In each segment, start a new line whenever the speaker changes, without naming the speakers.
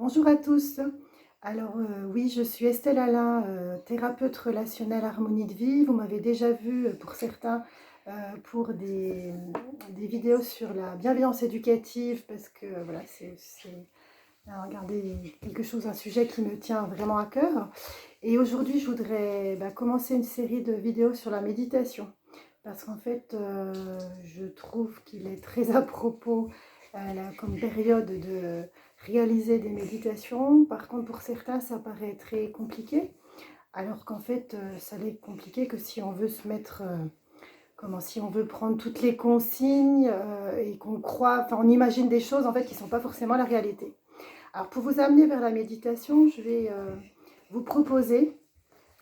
Bonjour à tous. Alors oui, je suis Estelle Alain, thérapeute relationnelle harmonie de vie. Vous m'avez déjà vu pour certains pour des vidéos sur la bienveillance éducative parce que voilà, regardez, quelque chose, un sujet qui me tient vraiment à cœur. Et aujourd'hui, je voudrais commencer une série de vidéos sur la méditation parce qu'en fait, je trouve qu'il est très à propos là, comme période de réaliser des méditations. Par contre, pour certains, ça paraît très compliqué, alors qu'en fait, ça n'est compliqué que si on veut se mettre, si on veut prendre toutes les consignes et qu'on croit, enfin, on imagine des choses en fait qui ne sont pas forcément la réalité. Alors, pour vous amener vers la méditation, je vais vous proposer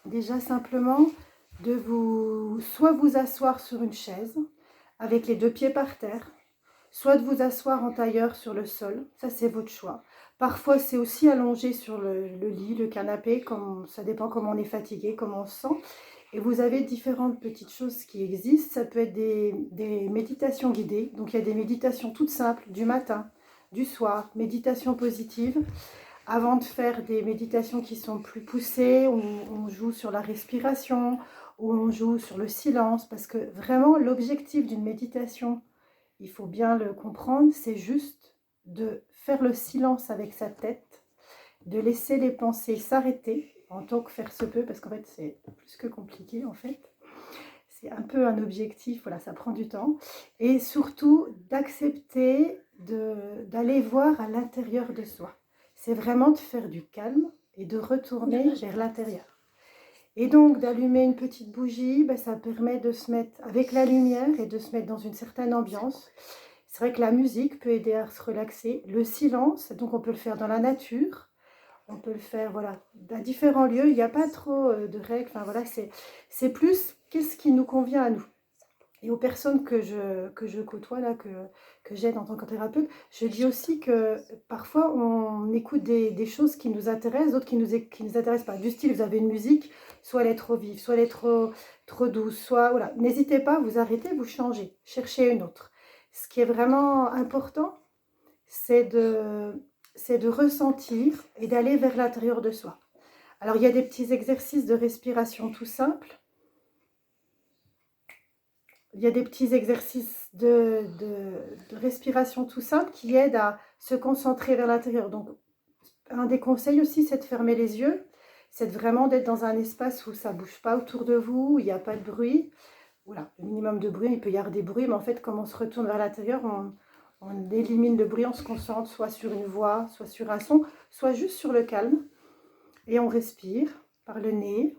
déjà simplement de soit vous asseoir sur une chaise avec les deux pieds par terre, soit de vous asseoir en tailleur sur le sol, ça c'est votre choix. Parfois c'est aussi allongé sur le lit, le canapé, ça dépend comment on est fatigué, comment on se sent. Et vous avez différentes petites choses qui existent. Ça peut être des méditations guidées. Donc il y a des méditations toutes simples du matin, du soir, méditation positive. Avant de faire des méditations qui sont plus poussées, on joue sur la respiration, ou on joue sur le silence, parce que vraiment l'objectif d'une méditation, il faut bien le comprendre, c'est juste de faire le silence avec sa tête, de laisser les pensées s'arrêter, en tant que faire se peut, parce qu'en fait c'est plus que compliqué en fait. C'est un peu un objectif, voilà, ça prend du temps. Et surtout d'accepter d'aller voir à l'intérieur de soi. C'est vraiment de faire du calme et de retourner vers l'intérieur. Et donc d'allumer une petite bougie, ça permet de se mettre avec la lumière et de se mettre dans une certaine ambiance. C'est vrai que la musique peut aider à se relaxer. Le silence, donc on peut le faire dans la nature, on peut le faire voilà, à différents lieux. Il n'y a pas trop de règles. Enfin, voilà, c'est plus qu'est-ce qui nous convient à nous. Et aux personnes que je côtoie, là, que j'aide en tant que thérapeute, je dis aussi que parfois on écoute des choses qui nous intéressent, d'autres qui nous intéressent pas. Du style, vous avez une musique, soit elle est trop vive, soit elle est trop douce, soit voilà. N'hésitez pas, vous arrêtez, vous changez, cherchez une autre. Ce qui est vraiment important, c'est de ressentir et d'aller vers l'intérieur de soi. Alors, il y a des petits exercices de respiration tout simples. Il y a des petits exercices de respiration tout simples qui aident à se concentrer vers l'intérieur. Donc, un des conseils aussi, c'est de fermer les yeux. C'est vraiment d'être dans un espace où ça ne bouge pas autour de vous, où il n'y a pas de bruit. Voilà, le minimum de bruit, il peut y avoir des bruits, mais en fait, comme on se retourne vers l'intérieur, on élimine le bruit, on se concentre soit sur une voix, soit sur un son, soit juste sur le calme. Et on respire par le nez.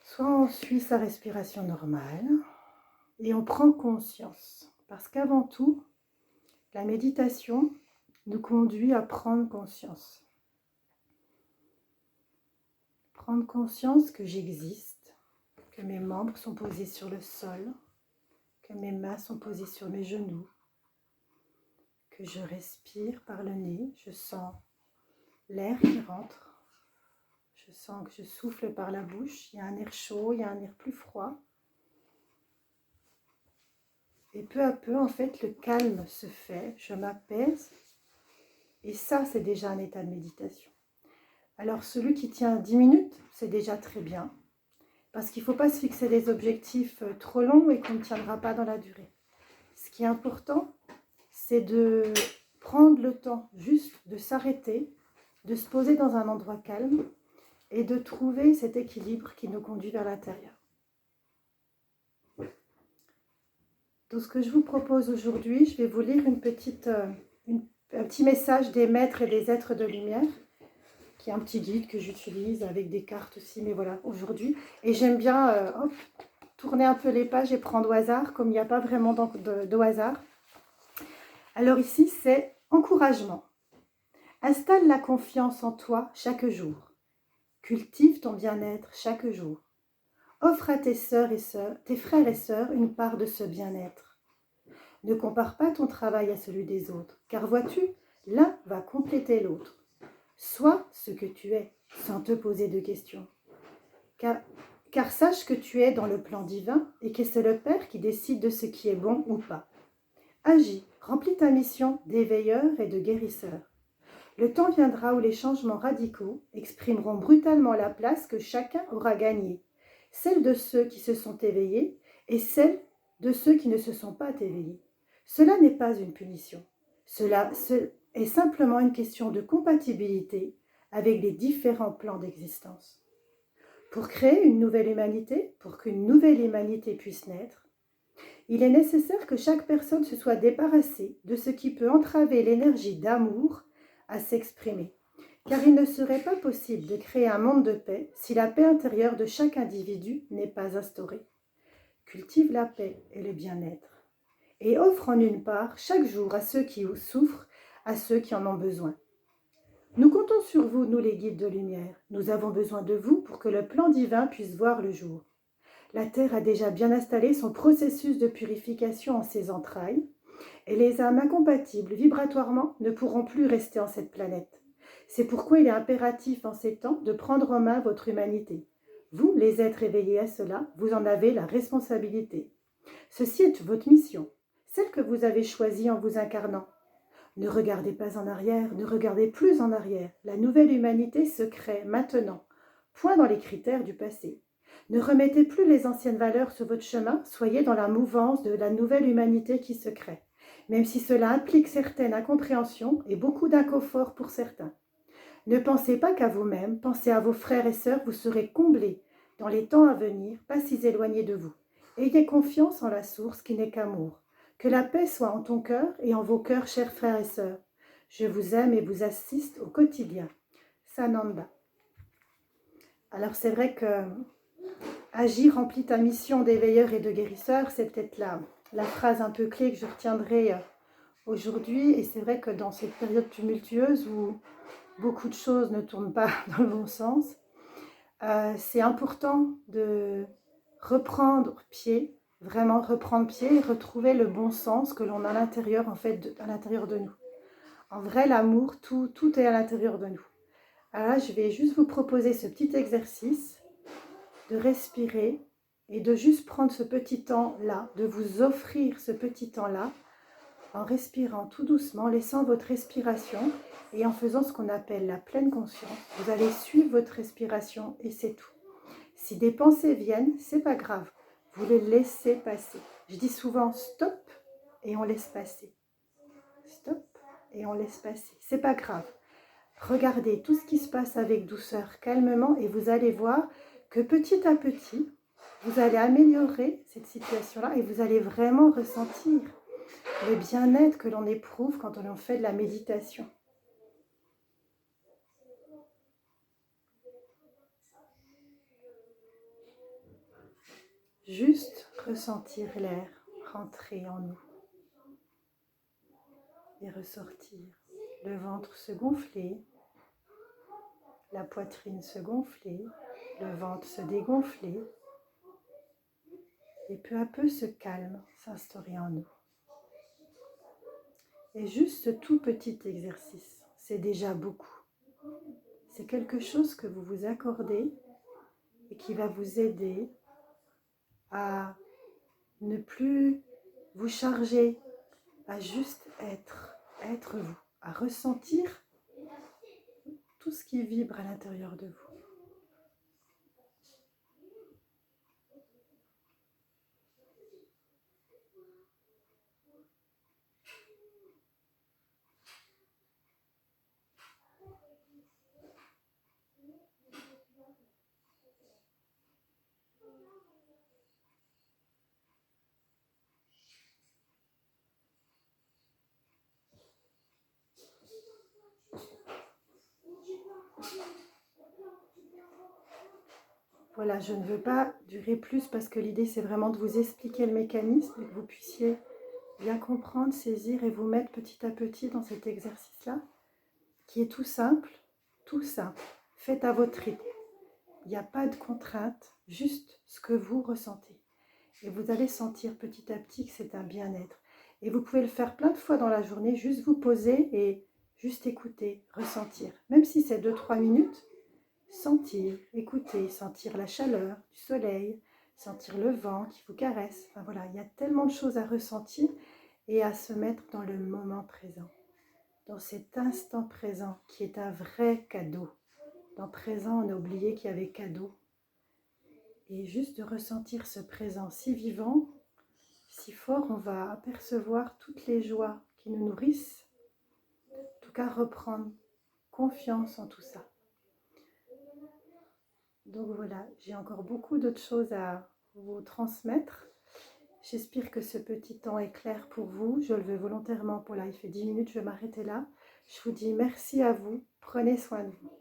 Soit on suit sa respiration normale et on prend conscience. Parce qu'avant tout, la méditation nous conduit à prendre conscience. Prendre conscience que j'existe, que mes membres sont posés sur le sol, que mes mains sont posées sur mes genoux, que je respire par le nez, je sens l'air qui rentre, je sens que je souffle par la bouche, il y a un air chaud, il y a un air plus froid. Et peu à peu, en fait, le calme se fait, je m'apaise, et ça, c'est déjà un état de méditation. Alors, celui qui tient 10 minutes, c'est déjà très bien, parce qu'il ne faut pas se fixer des objectifs trop longs et qu'on ne tiendra pas dans la durée. Ce qui est important, c'est de prendre le temps juste de s'arrêter, de se poser dans un endroit calme et de trouver cet équilibre qui nous conduit vers l'intérieur. Donc, ce que je vous propose aujourd'hui, je vais vous lire un petit message des maîtres et des êtres de lumière, qui est un petit guide que j'utilise avec des cartes aussi, mais voilà, aujourd'hui. Et j'aime bien tourner un peu les pages et prendre au hasard, comme il n'y a pas vraiment de hasard. Alors ici, c'est encouragement. Installe la confiance en toi chaque jour. Cultive ton bien-être chaque jour. Offre à tes frères et sœurs, une part de ce bien-être. Ne compare pas ton travail à celui des autres, car vois-tu, l'un va compléter l'autre. Sois ce que tu es, sans te poser de questions. Car sache que tu es dans le plan divin et que c'est le Père qui décide de ce qui est bon ou pas. Agis, remplis ta mission d'éveilleur et de guérisseur. Le temps viendra où les changements radicaux exprimeront brutalement la place que chacun aura gagnée, celle de ceux qui se sont éveillés et celle de ceux qui ne se sont pas éveillés. Cela n'est pas une punition. Cela est simplement une question de compatibilité avec les différents plans d'existence. Pour créer une nouvelle humanité, pour qu'une nouvelle humanité puisse naître, il est nécessaire que chaque personne se soit débarrassée de ce qui peut entraver l'énergie d'amour à s'exprimer. Car il ne serait pas possible de créer un monde de paix si la paix intérieure de chaque individu n'est pas instaurée. Cultive la paix et le bien-être. Et offre en une part chaque jour à ceux qui souffrent, à ceux qui en ont besoin. Nous comptons sur vous, nous les guides de lumière. Nous avons besoin de vous pour que le plan divin puisse voir le jour. La Terre a déjà bien installé son processus de purification en ses entrailles, et les âmes incompatibles vibratoirement ne pourront plus rester en cette planète. C'est pourquoi il est impératif en ces temps de prendre en main votre humanité. Vous, les êtres éveillés à cela, vous en avez la responsabilité. Ceci est votre mission, celle que vous avez choisie en vous incarnant. Ne regardez pas en arrière, ne regardez plus en arrière. La nouvelle humanité se crée maintenant, point dans les critères du passé. Ne remettez plus les anciennes valeurs sur votre chemin, soyez dans la mouvance de la nouvelle humanité qui se crée, même si cela implique certaines incompréhensions et beaucoup d'inconfort pour certains. Ne pensez pas qu'à vous-même, pensez à vos frères et sœurs, vous serez comblés dans les temps à venir, pas si éloignés de vous. Ayez confiance en la source qui n'est qu'amour. Que la paix soit en ton cœur et en vos cœurs, chers frères et sœurs. Je vous aime et vous assiste au quotidien. Sananda. Alors c'est vrai que agir remplit ta mission d'éveilleur et de guérisseur, c'est peut-être la phrase un peu clé que je retiendrai aujourd'hui. Et c'est vrai que dans cette période tumultueuse où beaucoup de choses ne tournent pas dans le bon sens, c'est important de reprendre pied, vraiment reprendre pied et retrouver le bon sens que l'on a à l'intérieur, en fait, à l'intérieur de nous. En vrai, l'amour, tout est à l'intérieur de nous. Alors là, je vais juste vous proposer ce petit exercice de respirer et de juste prendre ce petit temps-là, de vous offrir ce petit temps-là en respirant tout doucement, laissant votre respiration et en faisant ce qu'on appelle la pleine conscience. Vous allez suivre votre respiration et c'est tout. Si des pensées viennent, c'est pas grave, vous les laissez passer. Je dis souvent stop et on laisse passer. Stop et on laisse passer. C'est pas grave. Regardez tout ce qui se passe avec douceur, calmement, et vous allez voir que petit à petit, vous allez améliorer cette situation-là et vous allez vraiment ressentir le bien-être que l'on éprouve quand on fait de la méditation. Juste ressentir l'air rentrer en nous et ressortir. Le ventre se gonfler, la poitrine se gonfler, le ventre se dégonfler et peu à peu ce calme s'instaurer en nous. Et juste ce tout petit exercice, c'est déjà beaucoup. C'est quelque chose que vous vous accordez et qui va vous aider à ne plus vous charger, à juste être vous, à ressentir tout ce qui vibre à l'intérieur de vous. Voilà, je ne veux pas durer plus parce que l'idée c'est vraiment de vous expliquer le mécanisme et que vous puissiez bien comprendre, saisir et vous mettre petit à petit dans cet exercice-là qui est tout simple, faites à votre rythme. Il n'y a pas de contrainte, juste ce que vous ressentez. Et vous allez sentir petit à petit que c'est un bien-être. Et vous pouvez le faire plein de fois dans la journée, juste vous poser et juste écouter, ressentir. Même si c'est 2-3 minutes, sentir, écouter, sentir la chaleur du soleil, sentir le vent qui vous caresse. Enfin voilà, il y a tellement de choses à ressentir et à se mettre dans le moment présent. dans cet instant présent qui est un vrai cadeau. Dans présent, on a oublié qu'il y avait cadeau. Et juste de ressentir ce présent si vivant, si fort, on va apercevoir toutes les joies qui nous nourrissent. En tout cas, reprendre confiance en tout ça. Donc voilà, j'ai encore beaucoup d'autres choses à vous transmettre. J'espère que ce petit temps est clair pour vous. Je le veux volontairement pour là, il fait 10 minutes, je vais m'arrêter là. Je vous dis merci à vous, prenez soin de vous.